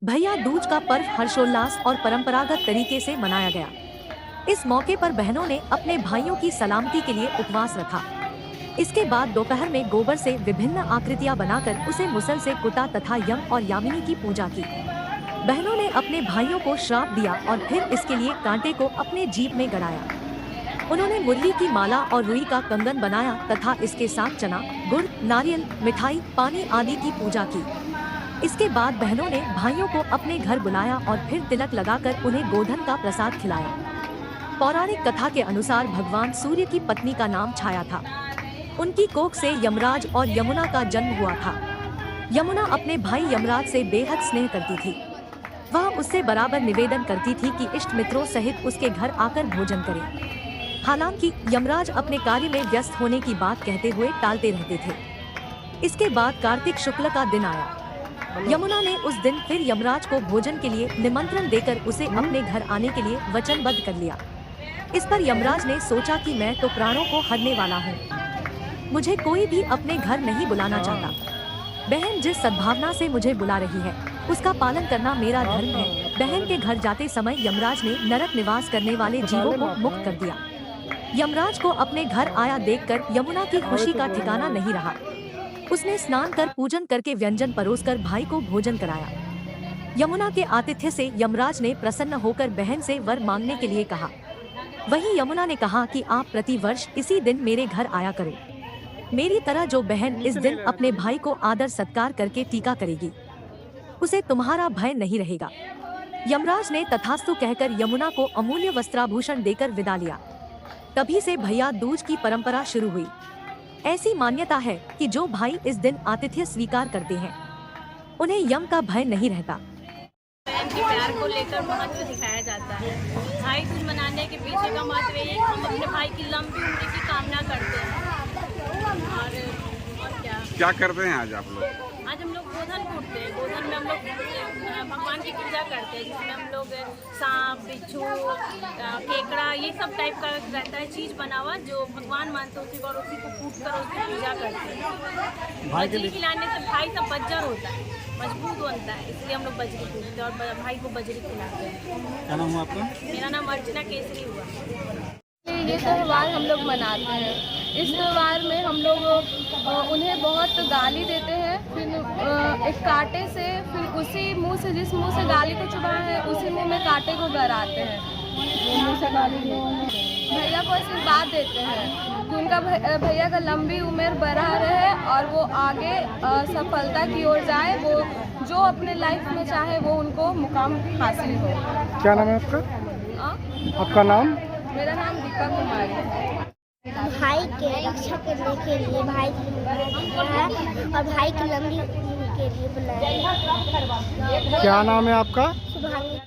भैया दूज का पर्व हर्षोल्लास और परंपरागत तरीके से मनाया गया। इस मौके पर बहनों ने अपने भाइयों की सलामती के लिए उपवास रखा। इसके बाद दोपहर में गोबर से विभिन्न आकृतियां बनाकर उसे मुसल से कुटा तथा यम और यामिनी की पूजा की। बहनों ने अपने भाइयों को श्राप दिया और फिर इसके लिए कांटे को अपने जीभ में गड़ाया। उन्होंने मुरली की माला और रुई का कंगन बनाया तथा इसके साथ चना, गुड़, नारियल, मिठाई, पानी आदि की पूजा की। इसके बाद बहनों ने भाइयों को अपने घर बुलाया और फिर तिलक लगाकर उन्हें गोधन का प्रसाद खिलाया। पौराणिक कथा के अनुसार भगवान सूर्य की पत्नी का नाम छाया था। उनकी कोख से यमराज और यमुना का जन्म हुआ था। यमुना अपने भाई यमराज से बेहद स्नेह करती थी। वह उससे बराबर निवेदन करती थी कि इष्ट मित्रों सहित उसके घर आकर भोजन करे। हालांकि यमराज अपने कार्य में व्यस्त होने की बात कहते हुए टालते रहते थे। इसके बाद कार्तिक शुक्ल का दिन आया। यमुना ने उस दिन फिर यमराज को भोजन के लिए निमंत्रण देकर उसे अपने घर आने के लिए वचनबद्ध कर लिया। इस पर यमराज ने सोचा कि मैं तो प्राणों को हरने वाला हूँ, मुझे कोई भी अपने घर नहीं बुलाना चाहता। बहन जिस सद्भावना से मुझे बुला रही है उसका पालन करना मेरा धर्म है। बहन के घर जाते समय यमराज ने नरक निवास करने वाले जीवों को मुक्त कर दिया। यमराज को अपने घर आया देखकर यमुना की खुशी का ठिकाना नहीं रहा। उसने स्नान कर पूजन करके व्यंजन परोसकर भाई को भोजन कराया। यमुना के आतिथ्य से यमराज ने प्रसन्न होकर बहन से वर मांगने के लिए कहा। वहीं यमुना ने कहा कि आप प्रति वर्ष इसी दिन मेरे घर आया करो। मेरी तरह जो बहन इस दिन अपने भाई को आदर सत्कार करके टीका करेगी उसे तुम्हारा भय नहीं रहेगा। यमराज ने तथास्तु कहकर यमुना को अमूल्य वस्त्राभूषण देकर विदा लिया। तभी से भैया दूज की परंपरा शुरू हुई। ऐसी मान्यता है कि जो भाई इस दिन आतिथ्य स्वीकार करते हैं उन्हें यम का भय नहीं रहता। बहन के प्यार को लेकर महत्व दिखाया जाता है। भाई दूज मनाने के पीछे का महत्व ये है कि हम अपने भाई की लंबी उम्र की कामना करते हैं। और क्या करते हैं आज आप लोग? आज हम लोग गोधन कूटते हैं। गोधन में हम लोग भगवान की पूजा करते हैं, जिसमें हम लोग सांप, बिच्छू, केकड़ा, ये सब टाइप का रहता है चीज़ बना हुआ जो भगवान मानते हैं, उसी को और उसी को कूट कर उसकी पूजा करते हैं। बजरी खिलाने से भाई सब बज्जर होता है, मजबूत बनता है, इसलिए हम लोग बजरी कूटते हैं और भाई को बजरी खिलाते हैं। क्या नाम हुआ आपका? मेरा नाम अर्चना केसरी हुआ। ये त्यौहार हम लोग मनाते हैं। इस त्यौहार में हम लोग उन्हें बहुत गाली देते हैं, फिर एक कांटे से, फिर उसी मुंह से, जिस मुंह से गाली को चुभाए हैं उसी मुंह में कांटे को गराते हैं। मुंह से गाली भैया को आशीर्वाद देते हैं कि उनका भैया का लंबी उम्र बढ़ा रहे और वो आगे सफलता की ओर जाए, वो जो अपने लाइफ में चाहे वो उनको मुकाम हासिल हो। क्या नाम है आपका? आपका नाम? मेरा नाम दीपा कुमारी है। भाई के रक्षा करने के लिए भाई है और भाई की लंबी उम्र के लिए बुलाया। क्या नाम है आपका? शुभांगी।